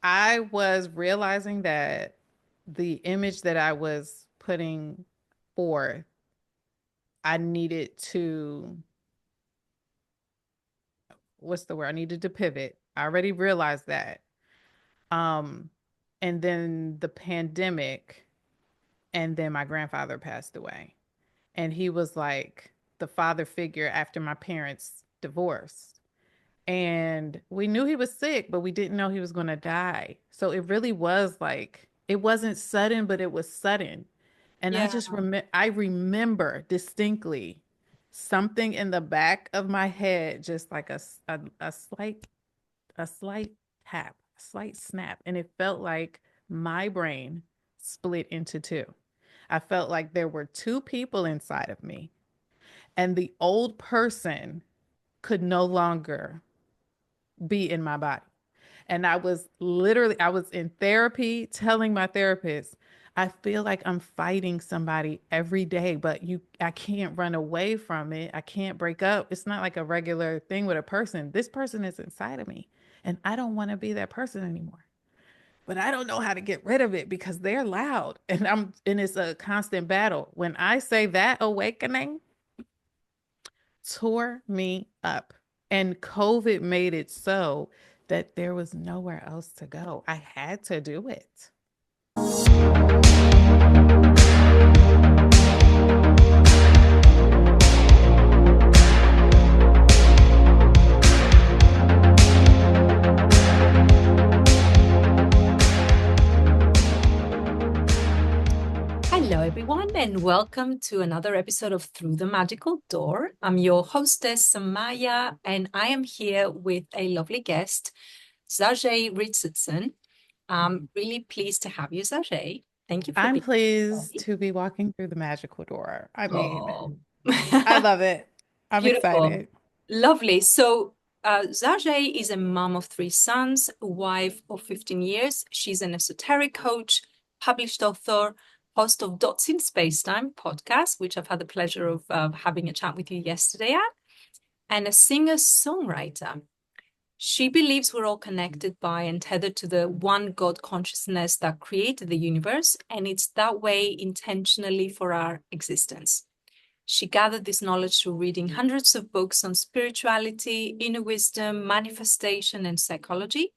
I was realizing that the image that I was putting forth, I needed to, what's the word? I needed to pivot. I already realized that. Um, and then the pandemic, and then my grandfather passed away. And he was like the father figure after my parents divorced. And we knew he was sick, but we didn't know he was going to die. So it really was like, it wasn't sudden, but it was sudden. And Yeah. I remember distinctly something in the back of my head, just like a slight tap, a slight snap. And it felt like my brain split into two. I felt like there were two people inside of me, and the old person could no longer be in my body. And I was in therapy telling my therapist, I feel like I'm fighting somebody every day, but I can't run away from it. I can't break up. It's not like a regular thing with a person. This person is inside of me, and I don't want to be that person anymore. But I don't know how to get rid of it because they're loud, and it's a constant battle. When I say that awakening tore me up, and COVID made it so that there was nowhere else to go. I had to do it. Hello, everyone, and welcome to another episode of Through the Magical Door. I'm your hostess, Samaya, and I am here with a lovely guest, Zaje Richardson. I'm really pleased to have you, Zaje. Thank you for I'm being pleased here. to be walking through the magical door. I mean, Oh, I love it. I'm beautiful. excited. Lovely. So, Zaje is a mom of three sons, a wife of 15 years. She's an esoteric coach, published author, host of Dots in Spacetime podcast, which I've had the pleasure of having a chat with you yesterday at, and a singer-songwriter. She believes we're all connected by and tethered to the one God consciousness that created the universe, and it's that way intentionally for our existence. She gathered this knowledge through reading hundreds of books on spirituality, inner wisdom, manifestation, and psychology.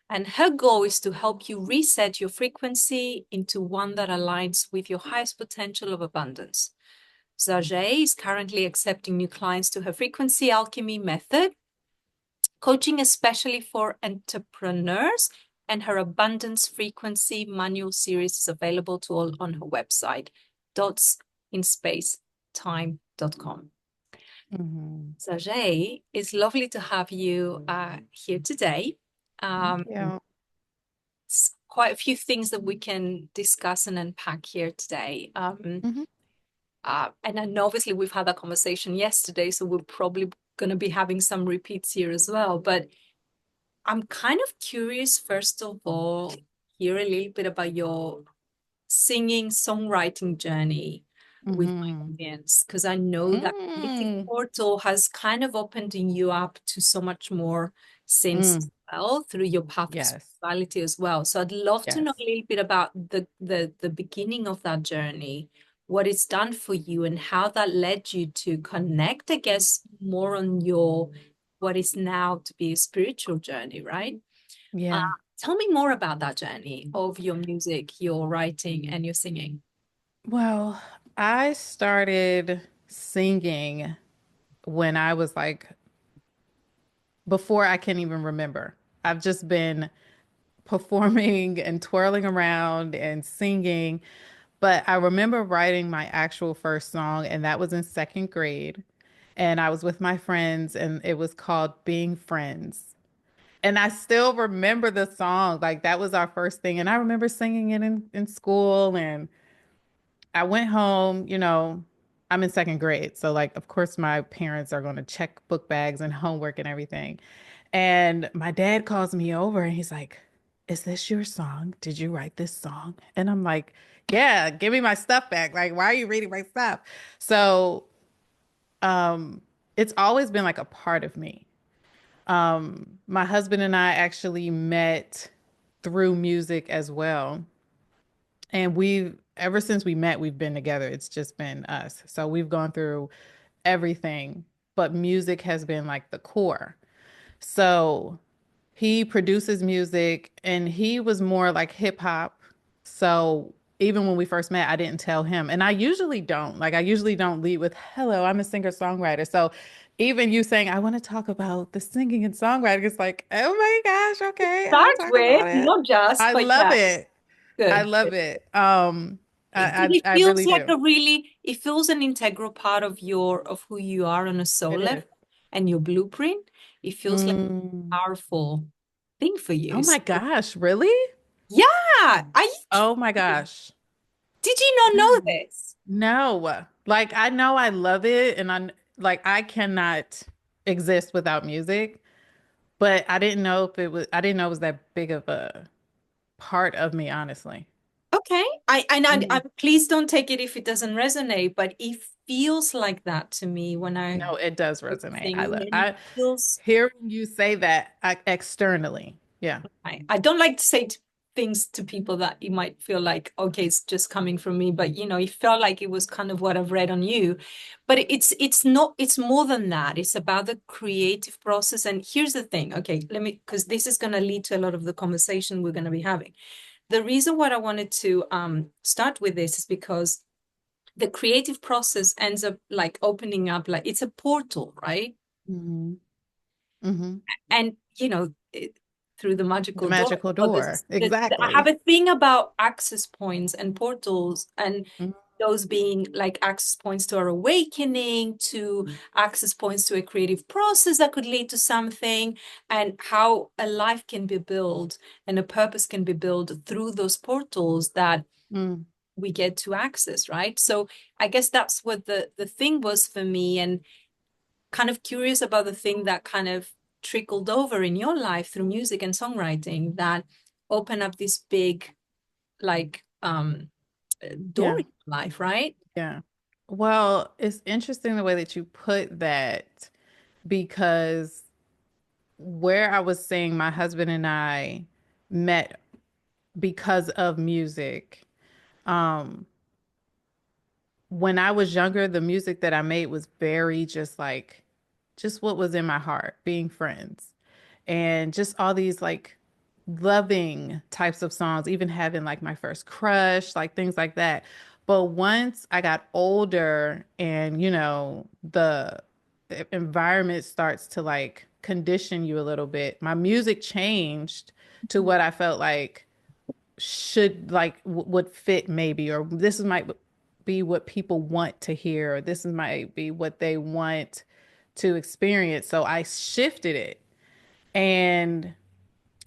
And her goal is to help you reset your frequency into one that aligns with your highest potential of abundance. Zaje is currently accepting new clients to her frequency alchemy method, coaching especially for entrepreneurs, and her abundance frequency manual series is available to all on her website, dotsinspacetime.com. Mhm. Sajay, it's lovely to have you here today. Thank Um, you. quite a few things that we can discuss and unpack here today. Mhm. And then obviously we've had that conversation yesterday, so we're probably going to be having some repeats here as well. But I'm kind of curious, first of all, hear a little bit about your singing songwriting journey with my Mhm. audience, because I know that creative Mm. portal has kind of opened you up to so much more since as Mm. well through your path of Yes. spirituality as well. So I'd love to know Yes. a little bit about the beginning of that journey, what it's done for you, and how that led you to connect, I guess, more on your what is now to be a spiritual journey, right? Uh, Yeah. Tell me more about that journey of your music, your writing, and your singing. Well, I started singing when I was like before I can even remember. I've just been performing and twirling around and singing. But I remember writing my actual first song, and that was in second grade. And I was with my friends, and it was called Being Friends. And I still remember the song. Like that was our first thing. And I remember singing it in school. And I went home, I'm in second grade. So, like, of course, my parents are going to check book bags and homework and everything. And my dad calls me over and he's like, "Is this your song? Did you write this song?" And I'm like, "Yeah, give me my stuff back. Like, why are you reading my stuff?" So, um, it's always been like a part of me. My husband and I actually met. through music as well. And we've, ever since we met, we've been together. It's just been us. So we've gone through everything, but music has been like the core. So he produces music and he was more like hip hop. So even when we first met, I didn't tell him. And I usually don't. Like I usually don't lead with, "Hello, I'm a singer-songwriter." So even you saying, "I want to talk about the singing and songwriting," it's like, "Oh my gosh, okay, I'll Start talk with, about it." not just, I but love yeah, it. I good. love it. But I it I feels really like do. it feels an integral part of of who you are on a soul It level is. and your blueprint. It feels like a Mm. powerful thing for Oh you. my So, gosh, really? yeah, are you Oh my kidding? gosh. Did you not know No. this? No. Like I know I love it and I cannot exist without music, but I didn't know it was that big of a part of me, honestly. Okay. Mhm. Please don't take it if it doesn't resonate, but it feels like that to me when I No, it does hear resonate. singing, and it I feels hearing you say that externally. Yeah. I don't like to say things to people that you might feel like, okay, it's just coming from me, but it felt like it was kind of what I've read on you. But it's not, it's more than that. It's about the creative process. And here's the thing, okay, because this is going to lead to a lot of the conversation we're going to be having. The reason why I wanted to start with this is because the creative process ends up like opening up, like it's a portal, right? Hmm. Hmm. And through the The magical door. magical So door. I have Exactly. a thing about access points and portals, and Mhm. those being like access points to our awakening, to access points to a creative process that could lead to something, and how a life can be built and a purpose can be built through those portals that Mm. we get to access, right? So I guess that's what the thing was for me, and kind of curious about the thing that kind of trickled over in your life through music and songwriting that open up this big like door Yeah. in life, right? Yeah. Well, it's interesting the way that you put that because where I was saying my husband and I met because of music. Um, when I was younger, the music that I made was very just what was in my heart, being friends. And just all these like loving types of songs, even having like my first crush, like things like that. But once I got older and the environment starts to like condition you a little bit, my music changed to what I felt like should like would fit maybe, or this might be what people want to hear, or this might be what they want to experience. So I shifted it. And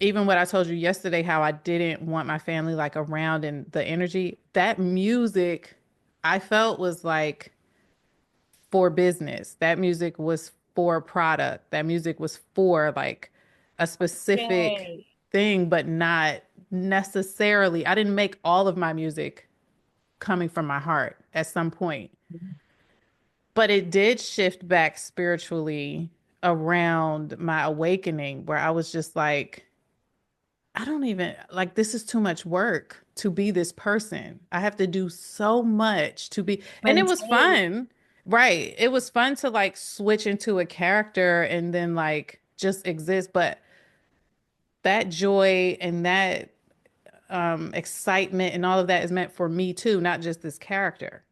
even what I told you yesterday, how I didn't want my family like around and the energy, that music I felt was like for business. That music was for a product. That music was for like a specific Yay. thing, but not necessarily. I didn't make all of my music coming from my heart at some point, but it did shift back spiritually around my awakening where I was just like, I don't even like this is too much work to be this person. I have to do so much to be, and it was Maintain. fun. Right. It was fun to like switch into a character and then like just exist, but that joy and that excitement and all of that is meant for me too, not just this character.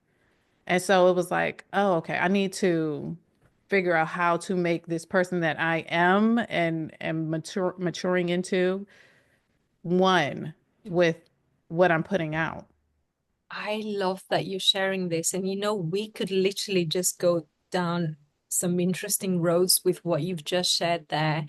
And so it was like, oh, okay, I need to figure out how to make this person that I am and am maturing into one with what I'm putting out. I love that you're sharing this, and we could literally just go down some interesting roads with what you've just shared there.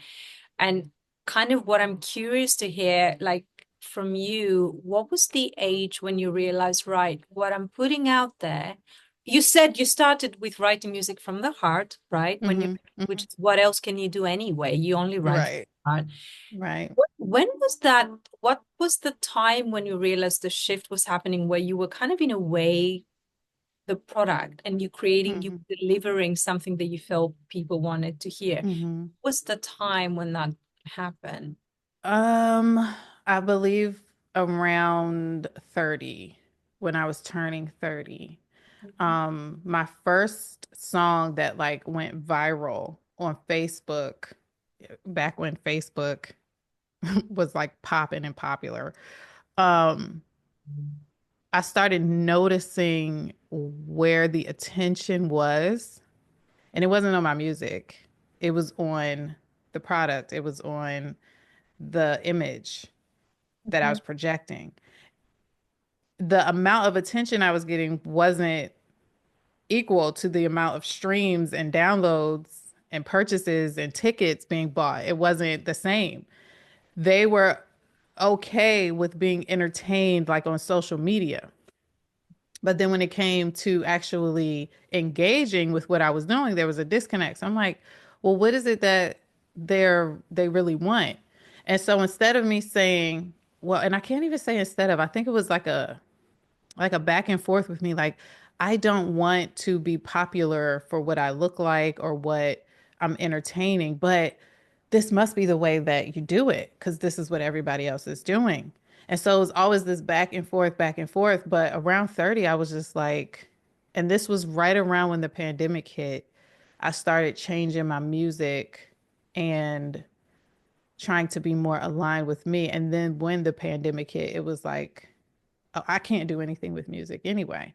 And kind of what I'm curious to hear, like from you, what was the age when you realized, right, what I'm putting out there? You said you started with writing music from the heart, right? Hmm. Which Hmm. is what else can you do anyway? You only write from Right. the heart. Right. When was that? What was the time when you realized the shift was happening where you were kind of in a way the product and you Hmm. delivering something that you felt people wanted to hear? Hmm. What was the time when that happened? Um, I believe around 30, when I was turning 30. My first song that like went viral on Facebook, back when Facebook was like popping and popular. Um, I started noticing where the attention was, and it wasn't on my music. It was on the product. It was on the image that I Mhm. was projecting. The amount of attention I was getting wasn't equal to the amount of streams and downloads and purchases and tickets being bought. It wasn't the same. They were okay with being entertained like on social media. But then when it came to actually engaging with what I was doing, there was a disconnect. So I'm like, well, what is it that they really want? And so instead of me saying, well, and I can't even say instead of, I think it was like a back and forth with me. Like, I don't want to be popular for what I look like or what I'm entertaining, but this must be the way that you do it because this is what everybody else is doing. And so it was always this back and forth, back and forth. But around 30, I was just like, and this was right around when the pandemic hit. I started changing my music and trying to be more aligned with me. And then when the pandemic hit, it was like, oh, I can't do anything with music anyway.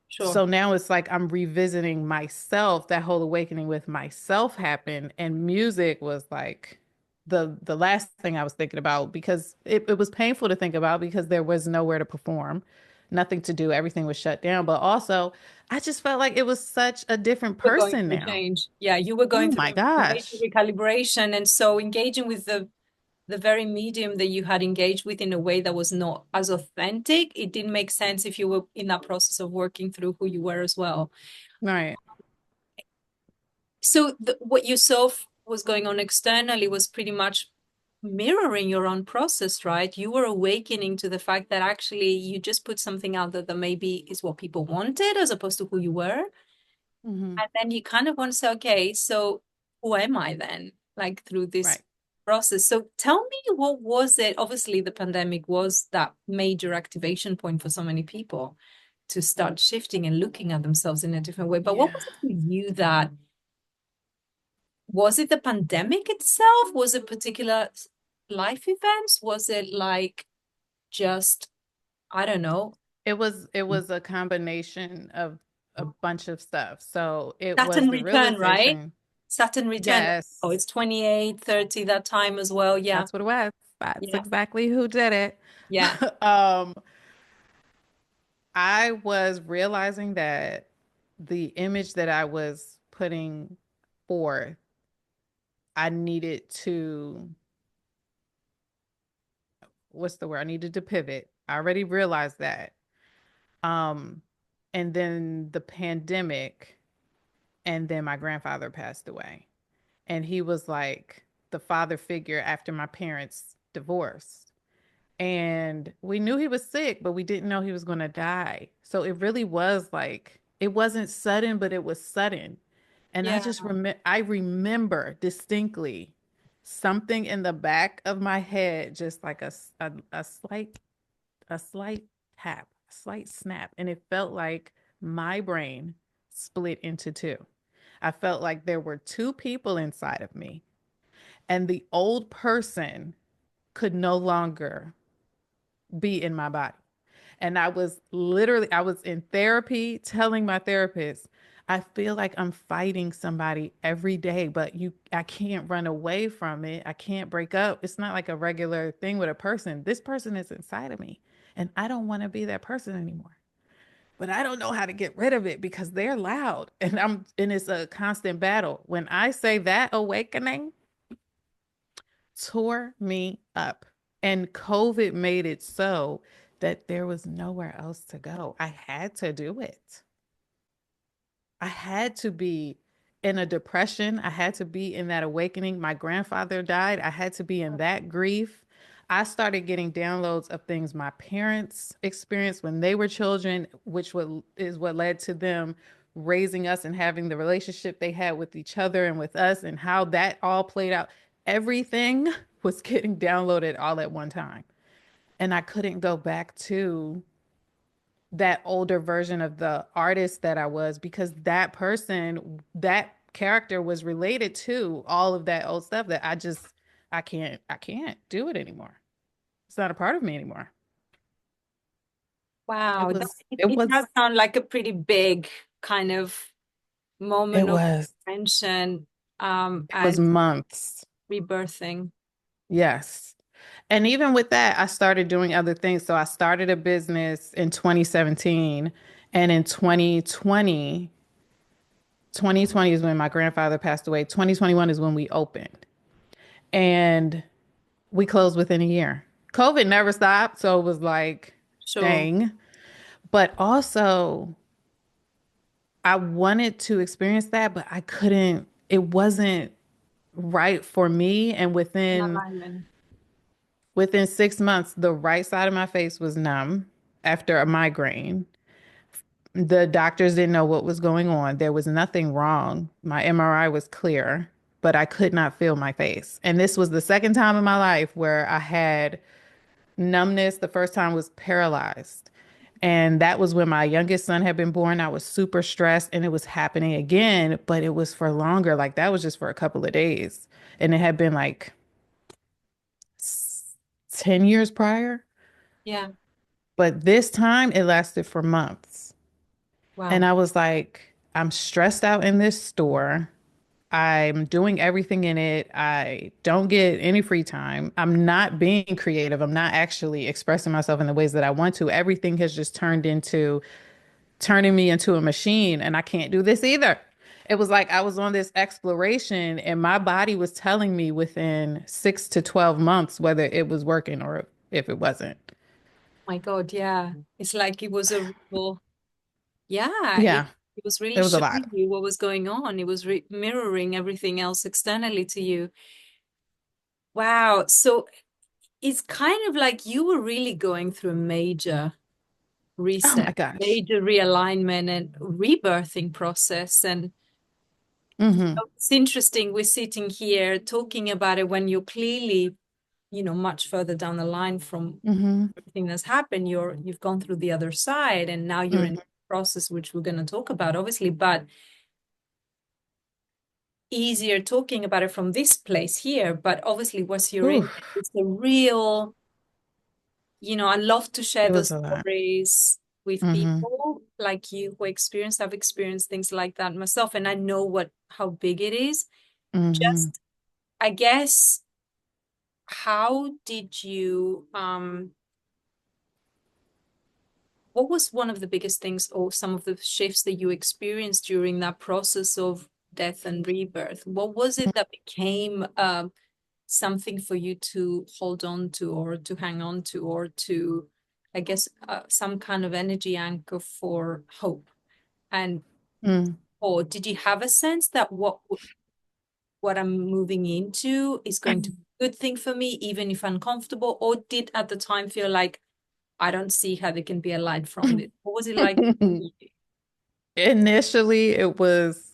Sure. So now it's like I'm revisiting myself. That whole awakening with myself happened, and music was like the last thing I was thinking about because it was painful to think about because there was nowhere to perform, nothing to do, everything was shut down. But also, I just felt like it was such a different We're going person through now. change. Yeah, you were Oh going through my a major gosh. recalibration, and so engaging with the very medium that you had engaged with in a way that was not as authentic, it didn't make sense if you were in that process of working through who you were as well. Right. So what you saw was going on externally was pretty much mirroring your own process, right? You were awakening to the fact that actually you just put something out there that maybe is what people wanted as opposed to who you were. Hmm. And then you kind of want to say, okay, so who am I then? Like through this Right. process. So tell me, what was it? Obviously, the pandemic was that major activation point for so many people to start shifting and looking at themselves in a different way. But what Yeah. was it for you that was it the pandemic itself? Was it particular life events? Was it like just, I don't know, It was a combination of a bunch of stuff. So it was Saturn the return, right? realization. Saturn return. Oh, Yes, it's 28, 30 that time as well. Yeah. that's what it was. That's Yeah. exactly who did it. Yeah. Um, I was realizing that the image that I was putting forth, I needed to, what's the word? I needed to pivot. I already realized that. Um, and then the pandemic, and then my grandfather passed away. And he was like the father figure after my parents divorced. And we knew he was sick, but we didn't know he was going to die. So it really was like, it wasn't sudden, but it was sudden. And Yeah. I remember distinctly something in the back of my head, just like a slight tap, a slight snap. And it felt like my brain split into two. I felt like there were two people inside of me, and the old person could no longer be in my body. And I was in therapy telling my therapist, I feel like I'm fighting somebody every day, but I can't run away from it. I can't break up. It's not like a regular thing with a person. This person is inside of me, and I don't want to be that person anymore. But I don't know how to get rid of it because they're loud, and it's a constant battle. When I say that awakening tore me up, and COVID made it so that there was nowhere else to go. I had to do it. I had to be in a depression. I had to be in that awakening. My grandfather died. I had to be in that grief. I started getting downloads of things my parents experienced when they were children, is what led to them raising us and having the relationship they had with each other and with us, and how that all played out. everything was getting downloaded all at one time. And I couldn't go back to that older version of the artist that I was because that person, that character was related to all of that old stuff that I can't do it anymore. It's not a part of me anymore. It Wow, was, it, it it does was, sound like a pretty big kind of it moment of was, tension it was and months. rebirthing. Yes. And even with that, I started doing other things. So I started a business in 2017, and in 2020 is when my grandfather passed away. 2021 is when we opened. And we closed within a year. COVID never stopped, so it was like, So, dang. But also, I wanted to experience that, but I couldn't. It wasn't right for me. And in within alignment. within 6 months, the right side of my face was numb after a migraine. The doctors didn't know what was going on. There was nothing wrong. My MRI was clear, but I could not feel my face. And this was the second time in my life where I had numbness. The first time was paralyzed. And that was when my youngest son had been born. I was super stressed and it was happening again, but it was for longer. Like that was just for a couple of days. And it had been like 10 years prior. Yeah. But this time it lasted for months. And Wow. I was like, I'm stressed out in this store. I'm doing everything in it. I don't get any free time. I'm not being creative. I'm not actually expressing myself in the ways that I want to. Everything has just turned into turning me into a machine, and I can't do this either. It was like I was on this exploration, and my body was telling me within 6 to 12 months whether it was working or if it wasn't. My God, yeah. It's like it was a real, yeah, Yeah, it was really it was a lot. showing you what was going on. It was re mirroring everything else externally to you. Wow. So it's kind of like you were really going through a major Oh reset, my gosh. major realignment and rebirthing process. And Mm-hmm. it's interesting, we're sitting here talking about it when you're clearly, much further down the line from Mm-hmm. everything that's happened. You've gone through the other side and now you're in Mm-hmm. the process, which we're going to talk about, obviously, but easier talking about it from this place here. But obviously, once you're in, Oof. it's a real, I love to share It was those a lot. stories with Mm-hmm. people like you who experience, I've experienced things like that myself, and I know how big it is. Mm-hmm. Just, I guess, how did you what was one of the biggest things or some of the shifts that you experienced during that process of death and rebirth? What was it that became something for you to hold on to or to hang on to or to, I guess, some kind of energy anchor for hope? And Mm. or did you have a sense that what I'm moving into is going to be a good thing for me, even if uncomfortable? Or did at the time feel like I don't see how there can be a light from this? What was it like? Initially, it was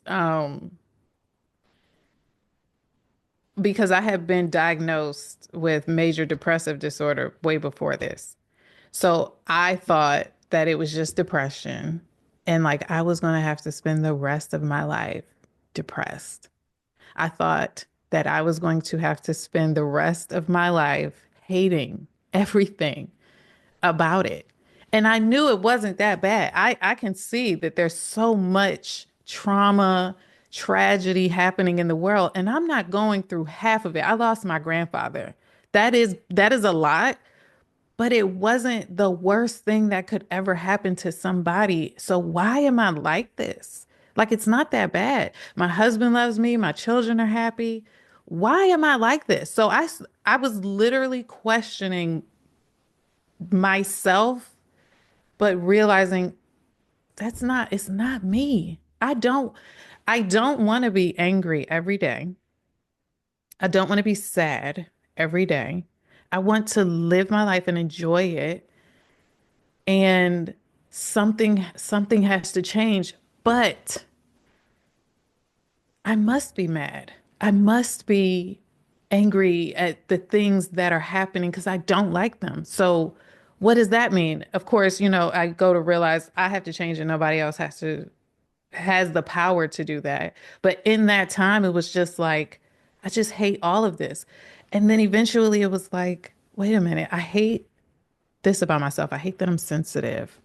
because I had been diagnosed with major depressive disorder way before this. So I thought that it was just depression and like I was going to have to spend the rest of my life depressed. I thought that I was going to have to spend the rest of my life hating everything about it. And I knew it wasn't that bad. I can see that there's so much trauma, tragedy happening in the world, and I'm not going through half of it. I lost my grandfather. That is a lot, but it wasn't the worst thing that could ever happen to somebody. So why am I like this? Like it's not that bad. My husband loves me, my children are happy. Why am I like this? So I was literally questioning myself, but realizing it's not me. I don't want to be angry every day. I don't want to be sad every day. I want to live my life and enjoy it. And something has to change, but I must be mad. I must be. angry at the things that are happening because I don't like them. So, what does that mean? Of course, I go to realize I have to change and nobody else has the power to do that. But in that time, it was just like, I just hate all of this. And then eventually it was like, wait a minute, I hate this about myself. I hate that I'm sensitive.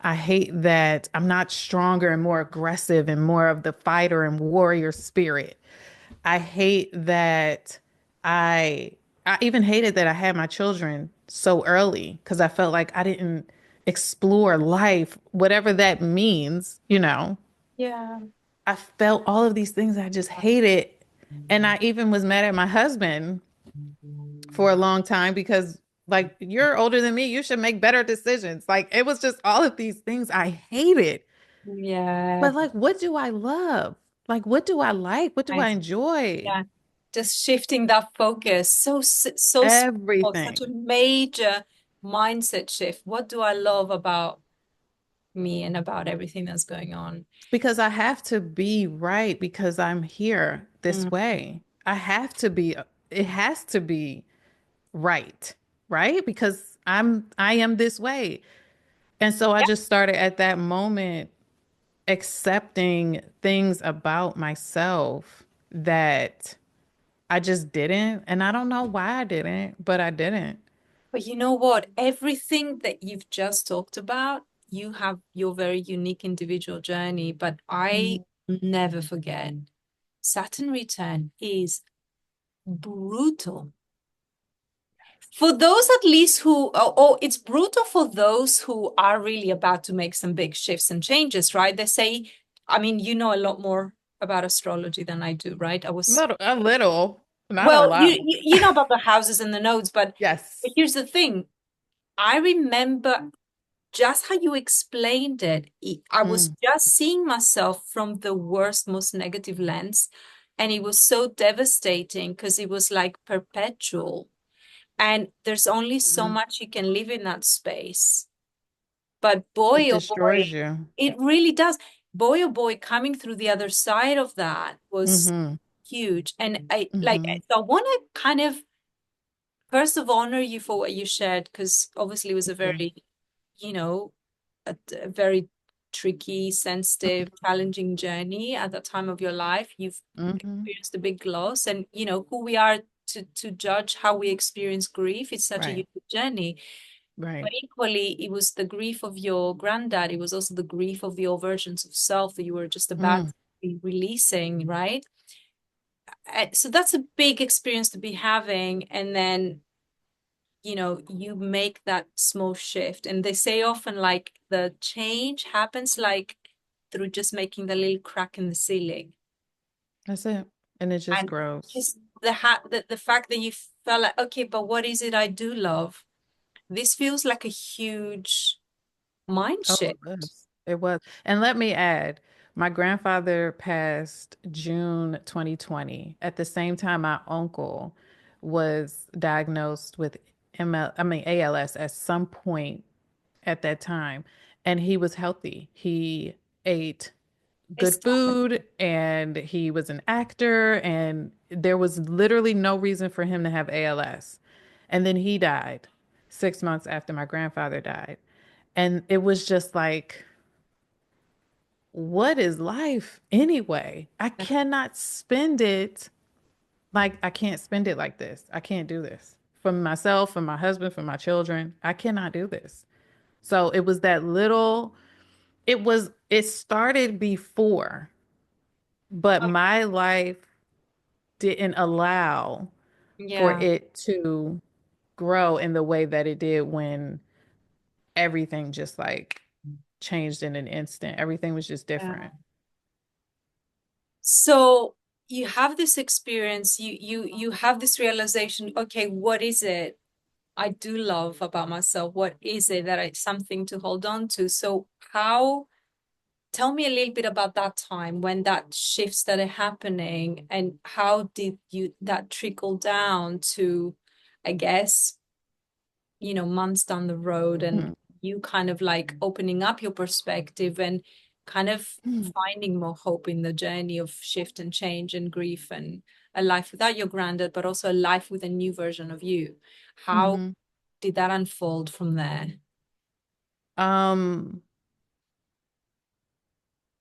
I hate that I'm not stronger and more aggressive and more of the fighter and warrior spirit. I hate that I I even hated that I had my children so early because I felt like I didn't explore life, whatever that means. Yeah. I felt all of these things I just hated. And I even was mad at my husband for a long time because, like, you're older than me. You should make better decisions. Like, it was just all of these things I hated. Yeah. But, like, what do I love? Like, what do I like? What do I Nice. enjoy? Yeah. Just shifting that focus. So small, such a Everything. major mindset shift. What do I love about me and about everything that's going on? Because I have to be right because I'm here this Mm. way. It has to be right, right? Because I am this way. And so I Yeah. just started at that moment accepting things about myself that I just didn't. And I don't know why I didn't, but I didn't. But you know what? Everything that you've just talked about, you have your very unique individual journey. But I never forget Saturn return is brutal. For those at least who, it's brutal for those who are really about to make some big shifts and changes, right? They say, I mean, you know a lot more about astrology than I do, right? A little, not a Well, lot. you know about the houses and the nodes, but Yes. here's the thing. I remember just how you explained it. I was Mm, just seeing myself from the worst, most negative lens, and it was so devastating because it was like perpetual. And there's only so mhm. much you can live in that space. But It boy, oh boy, destroys you. it really does. Boy, oh boy, coming through the other side of that was Mm-hmm. huge. And Mm-hmm. so I want to kind of first of all honor you for what you shared, because obviously it was a Thank you. very, you know, a very tricky, sensitive, challenging journey at that time of your life. You've Mm-hmm. experienced a big loss, and who we are to judge how we experience grief. It's such a Right. unique journey. But Right. equally, it was the grief of your granddad. It was also the grief of the old versions of self that you were just about Mm. to be releasing, right? So that's a big experience to be having. And then, you make that small shift. And they say often like the change happens like through just making the little crack in the ceiling. That's it. And it just And grows. just the fact that you felt like, okay, but what is it I do love? This feels like a huge mind Oh, shift. it was. It was. And let me add, my grandfather passed June 2020. At the same time, my uncle was diagnosed with ALS at some point at that time. And he was healthy. He ate It's good food and he was an actor and there was literally no reason for him to have ALS. And then he died 6 months after my grandfather died. And it was just like, what is life anyway? I cannot spend it I can't spend it like this. I can't do this for myself, for my husband, for my children. I cannot do this. So it was it started before, but my life didn't allow for yeah. it to grow in the way that it did when everything just like changed in an instant. Everything was just Yeah. different. So you have this experience, you have this realization, okay, what is it I do love about myself? What is it that I something to hold on to? So how tell me a little bit about that time when that shift started happening, and how did you that trickle down to, I guess, months down the road, and Mhm. you kind of like opening up your perspective and kind of finding more hope in the journey of shift and change and grief and a life without your granddad, but also a life with a new version of you. How Hmm. did that unfold from there? Um,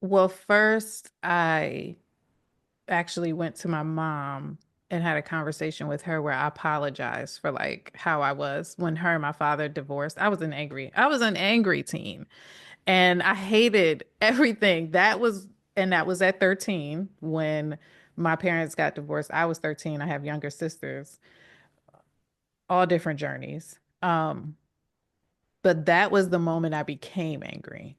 well, first I actually went to my mom and had a conversation with her where I apologized for like how I was when her and my father divorced. I was an angry teen and I hated everything. That was at 13 when my parents got divorced. I was 13. I have younger sisters, all different journeys. But that was the moment I became angry.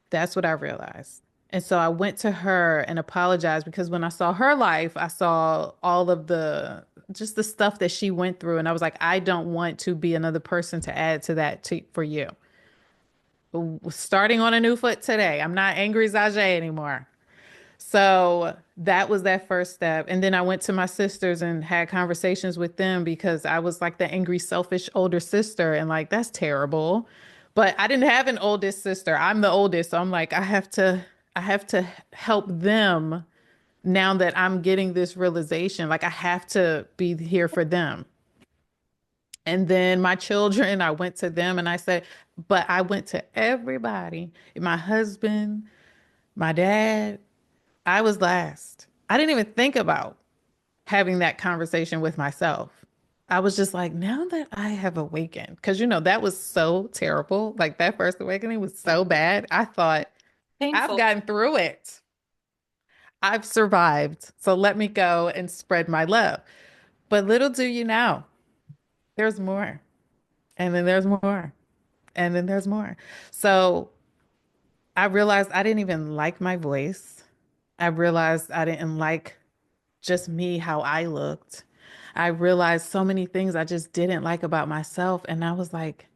That's what I realized. And so I went to her and apologized because when I saw her life, I saw all of the just the stuff that she went through. And I was like, I don't want to be another person to add to that for you. Starting on a new foot today. I'm not angry Zaje anymore. So that was that first step. And then I went to my sisters and had conversations with them because I was like the angry, selfish older sister. And like, that's terrible. But I didn't have an oldest sister. I'm the oldest. So I'm like, I have to help them now that I'm getting this realization. Like, I have to be here for them. And then my children, I went to them and I said, but I went to everybody, my husband, my dad. I was last. I didn't even think about having that conversation with myself. I was just like, now that I have awakened, because that was so terrible. Like that first awakening was so bad. I thought, I've Painful. gotten through it. I've survived. So let me go and spread my love. But little do you know, there's more. And then there's more. And then there's more. So I realized I didn't even like my voice. I realized I didn't like just me, how I looked. I realized so many things I just didn't like about myself. And I was like,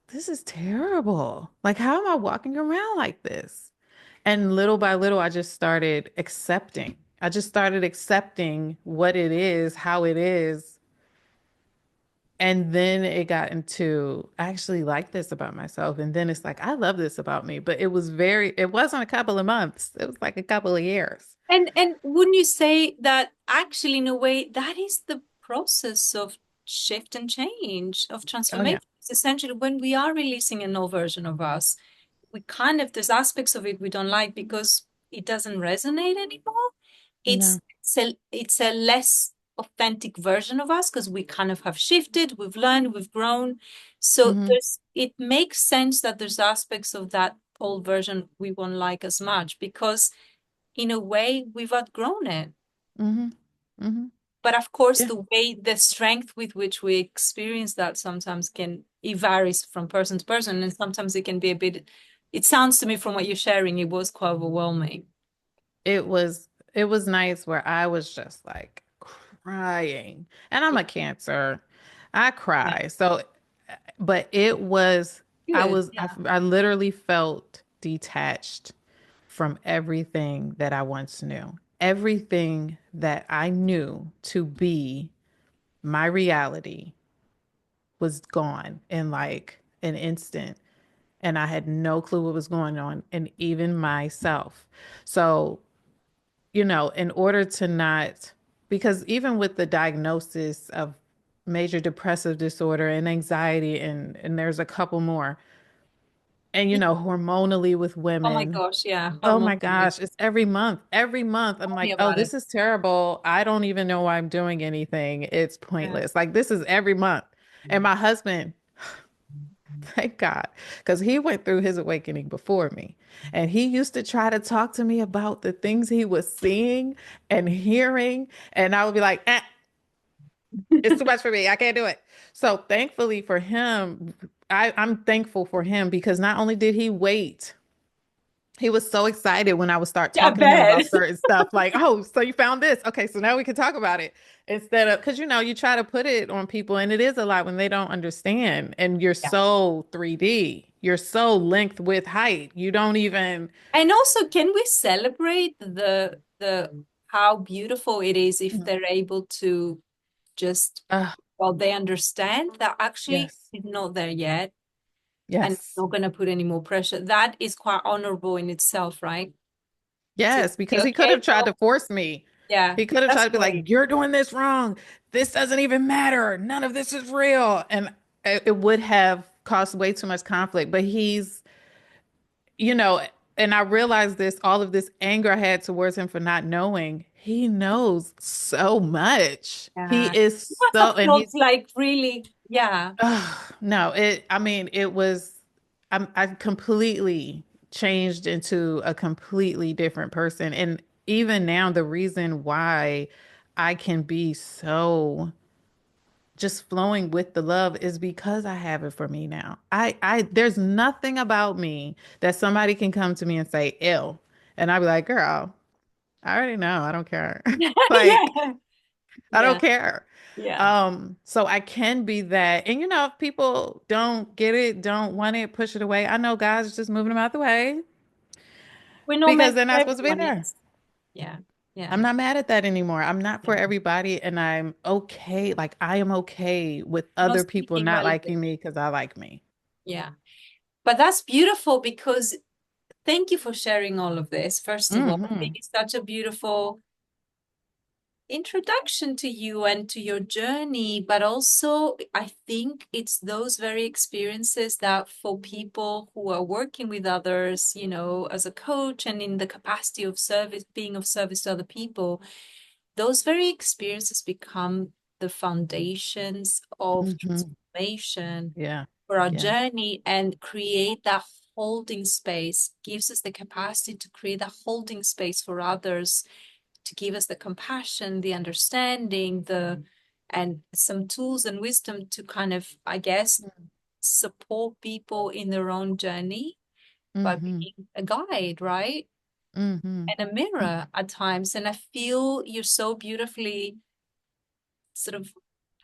this is terrible. Like, how am I walking around like this? And little by little, I just started accepting. I just started accepting what it is, how it is. And then it got into, I actually like this about myself. And then it's like, I love this about me. But it wasn't a couple of months. It was like a couple of years. And wouldn't you say that actually, in a way, that is the process of shift and change, of Oh, transformation? yeah. It's essentially when we are releasing an old version of us, we kind of, there's aspects of it we don't like because it doesn't resonate anymore. No. It's a less authentic version of us because we kind of have shifted, we've learned, we've grown. So Hmm. it makes sense that there's aspects of that old version we won't like as much because in a way we've outgrown it. Hmm. Hmm. But of course, Yeah. the strength with which we experience that sometimes it varies from person to person, and sometimes it can be a bit. It sounds to me from what you're sharing, it was quite overwhelming. It was nice where I was just like crying. And I'm a Cancer. I Yeah. cry. So but it was Good. I literally felt detached from everything that I once knew. Everything that I knew to be my reality was gone in like an instant. And I had no clue what was going on, and even myself. So in order to not, because even with the diagnosis of major depressive disorder and anxiety, and there's a couple more, and Yeah. hormonally with Oh my women, gosh, yeah. oh Hormone. my gosh, it's every month. Every month, I'm Tell me like, oh, about it. this is terrible. I don't even know why I'm doing anything. It's Yeah. pointless. Like, this is every month. And my husband, thank God, because he went through his awakening before me. And he used to try to talk to me about the things he was seeing and hearing. And I would be like, it's too much for me. I can't do it. So thankfully for him, I'm thankful for him because not only did he wait, he was so excited when I would start Yeah, I talking to him about bet. certain stuff, like, oh, so you found this. Okay, so now we can talk about it. Instead of, because you try to put it on people, and it is a lot when they don't understand. And you're Yeah. so 3D, you're so length with height. You don't even, And also, can we celebrate the how beautiful it is if they're able to just, uh, well, they understand that actually yes, it's not there yet and yes, not going to put any more pressure. That is quite honorable in itself, right? To yes, say, because he could okay, have tried well, to force me. Yeah, He could have tried that's to be great. like, you're doing this wrong. This doesn't even matter. None of this is real. And it would have caused way too much conflict. But he's, you know, and I realized this, all of this anger I had towards him for not knowing. He knows so much. He Yeah. You is must so, have and felt he's, like really, yeah. no, I mean, it was, I completely changed into a completely different person. And even now, the reason why I can be so just flowing with the love is because I have it for me now. There's nothing about me that somebody can come to me and say, ill. And I'd be like, girl, I already know. I don't care. Like, Yeah. I Yeah. don't care. Yeah. So I can be that. And if people don't get it, don't want it, push it away. I know guys are just moving them out the way We're not because meant they're for not supposed to be everyone, there. yes. Yeah. Yeah. I'm not mad at that anymore. I'm not for Yeah. everybody, and I'm okay. Like I am okay with Not other people speaking not well of it. liking me because I like me. Yeah. But that's beautiful because thank you for sharing all of this. First of all, I think Hmm. it's such a beautiful introduction to you and to your journey, but also I think it's those very experiences that for people who are working with others, as a coach and in the capacity of service, being of service to other people, those very experiences become the foundations of Hmm. transformation Yeah. for our Yeah. journey and create that holding space, gives us the capacity to create a holding space for others, to give us the compassion, the understanding, and some tools and wisdom to kind of, I guess, support people in their own journey by Hmm. being a guide, right? Hmm. And a mirror at times. And I feel you're so beautifully sort of,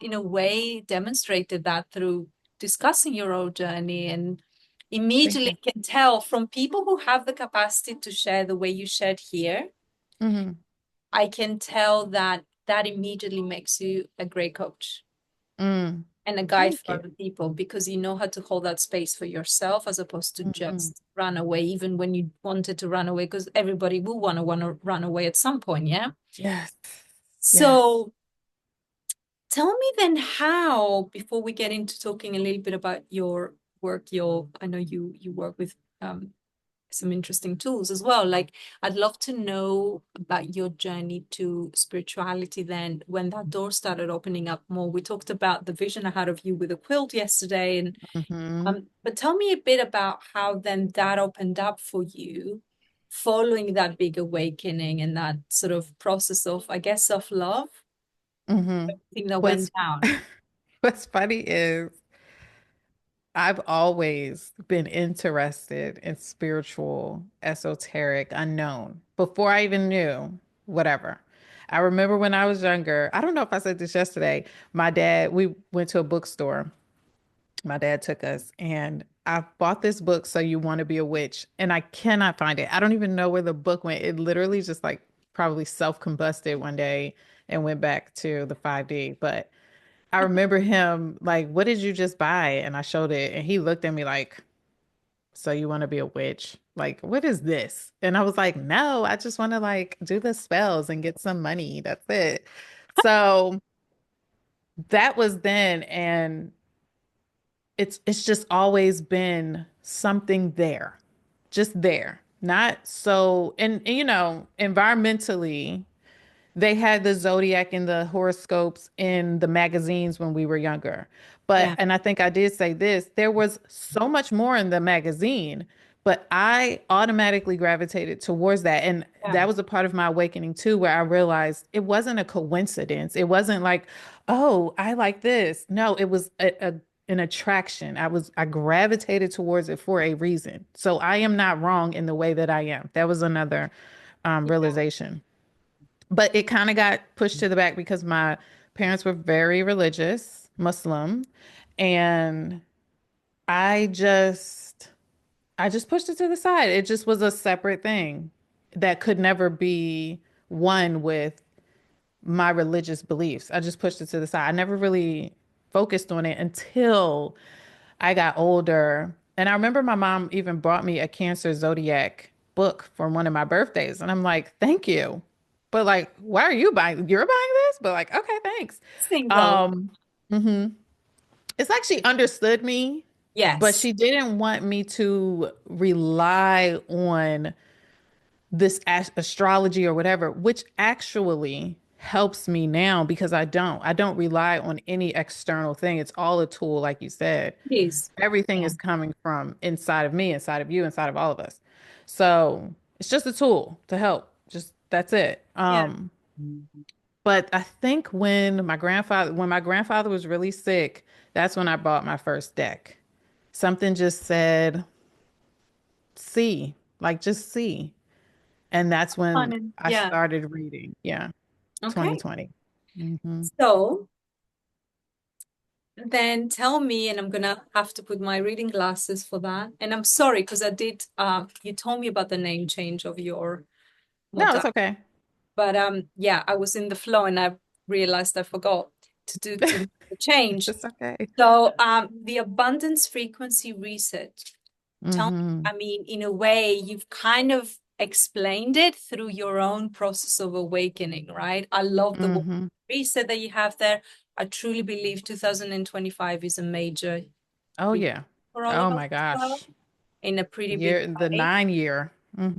in a way, demonstrated that through discussing your own journey, and Thank immediately you. can tell from people who have the capacity to share the way you shared here. Hmm. I can tell that that immediately makes you a great coach Mm. and a guide Thank for you. other people because you know how to hold that space for yourself as opposed to Hmm. just run away, even when you wanted to run away, because everybody will want to run away at some point, yeah? Yes. Yes. So tell me then how, before we get into talking a little bit about your work, I know you work with some interesting tools as well. Like, I'd love to know about your journey to spirituality then, when that door started opening up more. We talked about the vision I had of you with a quilt yesterday, and Hmm. but tell me a bit about how then that opened up for you following that big awakening and that sort of process of, I guess, self-love, Hmm. thing that went What's down. what's funny is I've always been interested in spiritual, esoteric, unknown before I even knew whatever. I remember when I was younger, I don't know if I said this yesterday, we went to a bookstore. My dad took us and I bought this book, So You Want to Be a Witch, and I cannot find it. I don't even know where the book went. It literally just like probably self-combusted one day and went back to the 5D. But I remember him like, "What did you just buy?" And I showed it, and he looked at me like, "So you want to be a witch? Like, what is this?" And I was like, "No, I just want to like do the spells and get some money. That's it." So that was then, and it's just always been something there, just there. Not so, and environmentally, they had the zodiac and the horoscopes in the magazines when we were younger. But, Yeah, and I think I did say this, there was so much more in the magazine, but I automatically gravitated towards that. And yeah, that was a part of my awakening too, where I realized it wasn't a coincidence. It wasn't like, oh, I like this. No, it was an attraction. I gravitated towards it for a reason. So I am not wrong in the way that I am. That was another yeah, realization, but it kind of got pushed to the back because my parents were very religious, Muslim, and I just I just pushed it to the side. It just was a separate thing that could never be one with my religious beliefs. I just pushed it to the side. I never really focused on it until I got older. And I remember my mom even bought me a Cancer Zodiac book for one of my birthdays. And I'm like, thank you. But like, why are you buying? You're buying this? But like, okay, thanks. Single. Um, mhm. It's like she understood me, but Yes. she didn't want me to rely on this astrology or whatever, which actually helps me now because I don't rely on any external thing. It's all a tool, like you said. Please. Everything Yeah. is coming from inside of me, inside of you, inside of all of us. So it's just a tool to help. Just that's it. Yeah. But I think when my grandfather was really sick, that's when I bought my first deck. Something just said, see, like just see. And that's when Fun. I Yeah. started reading. Yeah, Okay. 2020. Hmm. So then tell me, and I'm gonna have to put my reading glasses for that. And I'm sorry because I did you told me about the name change of your No, model. it's okay. But yeah, I was in the flow and I realized I forgot to make the change. It's okay. So the abundance frequency reset. Tell me, Hmm. I mean, in a way, you've kind of explained it through your own process of awakening, right? I love the word Hmm. reset that you have there. I truly believe 2025 is a major Oh year yeah. for all of Oh us my as well, gosh. in a pretty big The way. 9 year. Hmm.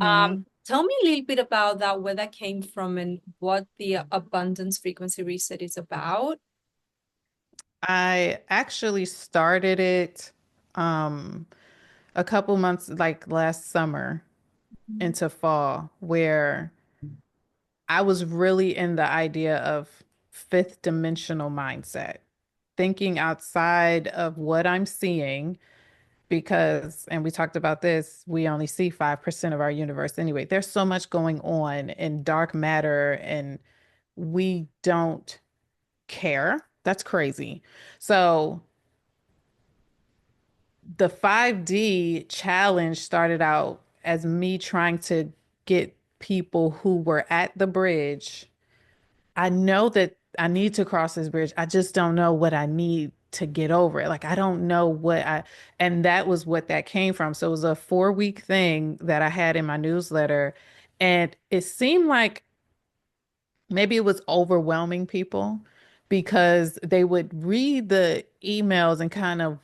Tell me a little bit about that, where that came from, and what the abundance frequency reset is about. I actually started it um a couple months like last summer into fall where I was really in the idea of fifth dimensional mindset, thinking outside of what I'm seeing because, and we talked about this, we only see 5% of our universe anyway. There's so much going on in dark matter and we don't care. That's crazy. So the 5D challenge started out as me trying to get people who were at the bridge. I know that I need to cross this bridge. I just don't know what I need to get over it. Like I don't know and that was what that came from. So it was a 4 week thing that I had in my newsletter. And it seemed like maybe it was overwhelming people because they would read the emails and kind of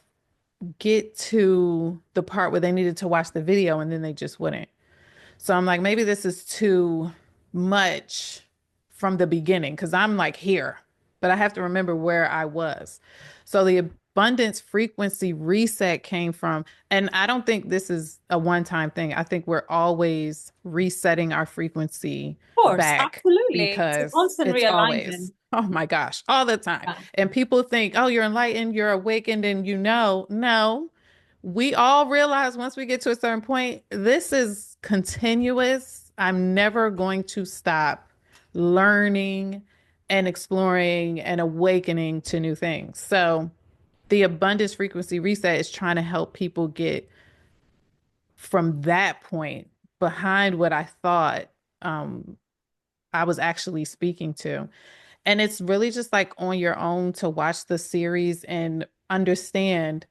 get to the part where they needed to watch the video and then they just wouldn't. So I'm like, maybe this is too much from the beginning because I'm like here, but I have to remember where I was. So the abundance frequency reset came from, and I don't think this is a one-time thing. I think we're always resetting our frequency Of course, back absolutely. It's a because constant it's always, realignment. oh my gosh, all the time. Yeah, And people think, oh, you're enlightened, you're awakened, and you know, no, we all realize once we get to a certain point, this is continuous. I'm never going to stop learning and exploring and awakening to new things. So, the abundance frequency reset is trying to help people get from that point behind what I thought um, I was actually speaking to. And it's really just like on your own to watch the series and understand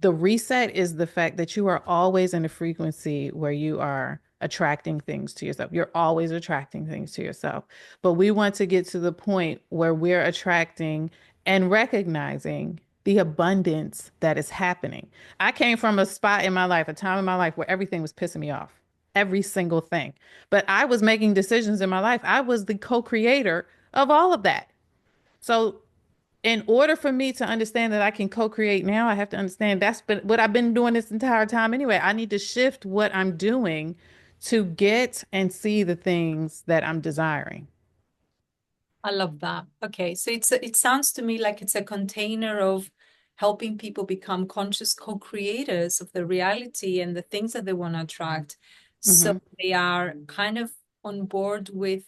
the reset is the fact that you are always in a frequency where you are attracting things to yourself. You're always attracting things to yourself. But we want to get to the point where we're attracting and recognizing the abundance that is happening. I came from a spot in my life, a time in my life where everything was pissing me off, every single thing. But I was making decisions in my life. I was the co creator of all of that. So in order for me to understand that I can co-create now, I have to understand that's been what I've been doing this entire time anyway. I need to shift what I'm doing to get and see the things that I'm desiring. I love that. Okay, so it sounds to me like it's a container of helping people become conscious co-creators of the reality and the things that they want to attract. So Hmm. they are kind of on board with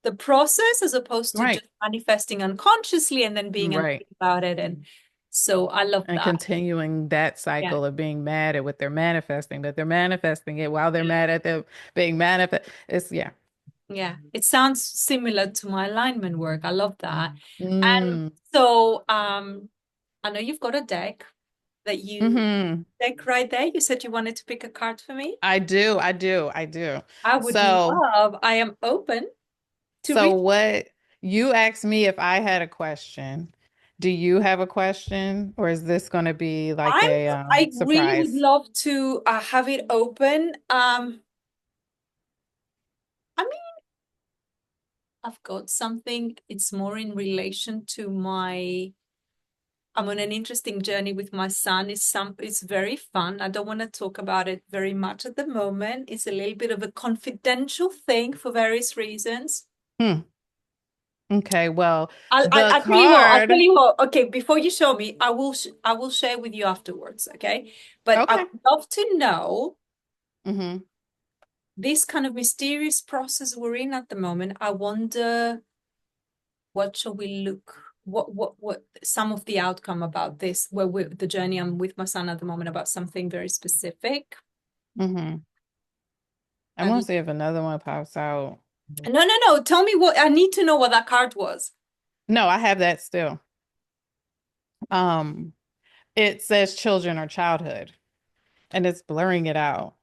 the process as opposed to Right, just manifesting unconsciously and then being angry right. about it. And so I love And that. continuing that Yeah. cycle of being mad at what they're manifesting, that they're manifesting it while they're mad at them being manifest. It's yeah. Yeah, it sounds similar to my alignment work. I love that. And Mm. so I know you've got a deck that you Hmm. deck right there. You said you wanted to pick a card for me. I do, I do, I do. I would So love, I am open. to So reach. what you asked me if I had a question. Do you have a question, or is this going to be like I a I really would surprise? love to have it open. I mean, I've got something. It's more in relation to my. I'm on an interesting journey with my son. It's very fun. I don't want to talk about it very much at the moment. It's a little bit of a confidential thing for various reasons. Hmm. Okay, well, I'll, I, the I'll tell you what. I'll tell card. you what. Okay, before you show me, I will share with you afterwards. Okay, but I Okay. would love to know Mm-hmm. this kind of mysterious process we're in at the moment. I wonder what shall we look. What some of the outcome about this, where the journey I'm with my son at the moment about something very specific. Mm-hmm. I'm Have gonna you? see if another one pops out. No, no, no. Tell me what I need to know what that card was. No, I have that still. Um, it says children or childhood, and it's blurring it out.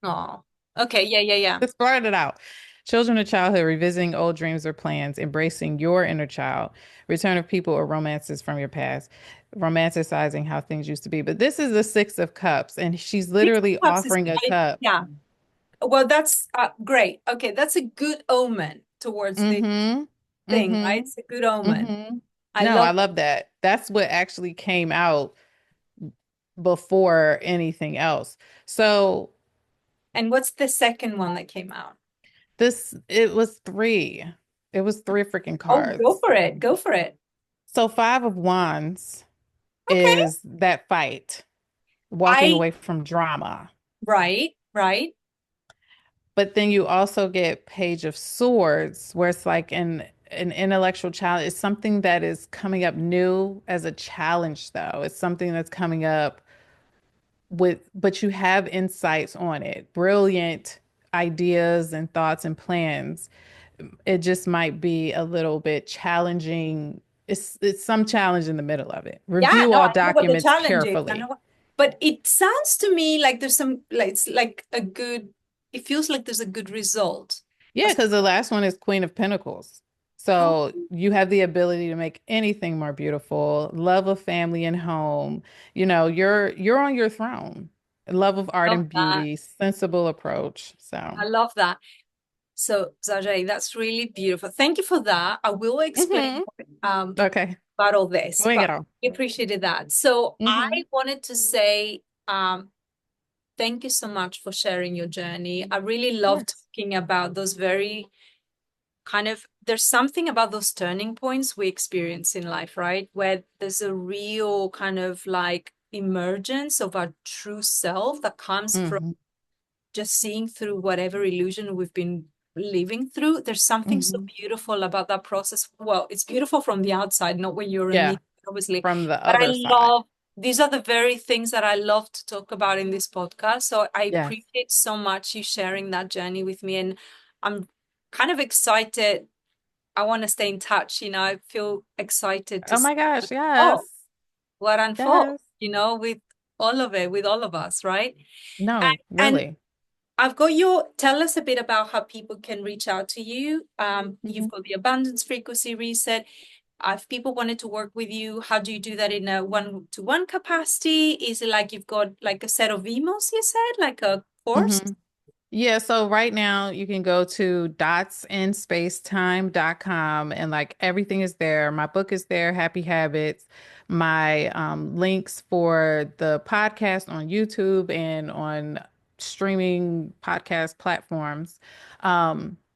Oh, okay. Yeah, yeah, yeah. It's blurring it out. Children or childhood, revisiting old dreams or plans, embracing your inner child, return of people or romances from your past, romanticizing how things used to be. But this is the Six of Cups, and she's Six literally of Cups is, offering a cup. yeah. Well, that's great. Okay, that's a good omen towards the Mm-hmm. thing, right? Mm-hmm. It's a good omen. Mm-hmm. I No, I love it. love that. That's what actually came out before anything else. So And what's the second one that came out? it was three. It was three freaking Oh, go cards. for it. Go for it. So Five of Wands Okay. is that fight, walking I away from drama. right, right. But then you also get Page of Swords, where it's like an intellectual challenge. It's something that is coming up new as a challenge, though. It's something that's coming up but you have insights on it, brilliant ideas and thoughts and plans. It just might be a little bit challenging. It's some challenge in the middle of it. Yeah, Review no, all I know what the documents challenge is. I carefully. know what, but it sounds to me like there's some like it's like a good it feels like there's a good result. Yeah, Of- because the last one is Queen of Pentacles. Oh, So you have the ability to make anything more beautiful. Love of family and home. You're on your throne. Love of art love and that. beauty, sensible approach. So, I love that. So, Zaje, that's really beautiful. Thank you for that. I will explain hmm um, okay. about all this, Going but it all. I appreciated that. So, I hmm wanted to say thank you so much for sharing your journey. I really love Yes. talking about those very kind of, there's something about those turning points we experience in life, right? Where there's a real kind of like emergence of our true self that comes from hmm just seeing through whatever illusion we've been living through. There's something so hmm beautiful about that process. Well, it's beautiful from the outside, not when you're in Yeah, it, obviously. from the But I other side. love these are the very things that I love to talk about in this podcast. So I Yes. appreciate so much you sharing that journey with me. And I'm kind of excited. I want to stay in touch. I feel excited to Oh see my gosh, oh, yes. what unfolds, Yes. with all of it, with all of us, right? No, And really. I've got tell us a bit about how people can reach out to you. You've got the abundance frequency reset. If people wanted to work with you, how do you do that in a one-to-one capacity? Is it like you've got like a set of emails, you said, like a course? hmm Yeah, so right now you can go to dotsinspacetime.com and like everything is there. My book is there, Happy Habits, my links for the podcast on YouTube and on streaming podcast platforms.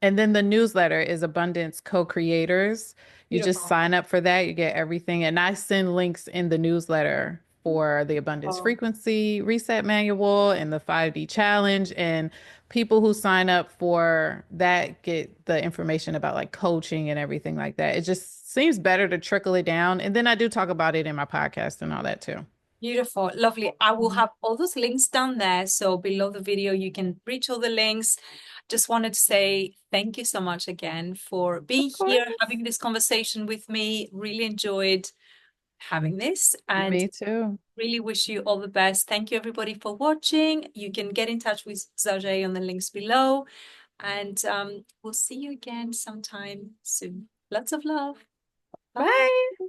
And then the newsletter is Abundance Co-Creators. You just Beautiful. sign up for that, you get everything. And I send links in the newsletter for the Abundance Oh, Frequency Reset Manual and the 5D Challenge. And people who sign up for that get the information about like coaching and everything like that. It just seems better to trickle it down. And then I do talk about it in my podcast and all that too. beautiful. Lovely. I will Mhm. have all those links down there. So below the video, you can reach all the links. Just wanted to say thank you so much again for being Of here, course. having this conversation with me. Really enjoyed having this and Me too. really wish you all the best. Thank you everybody for watching. You can get in touch with Zaje on the links below. And we'll see you again sometime soon. Lots of love. Bye. Bye.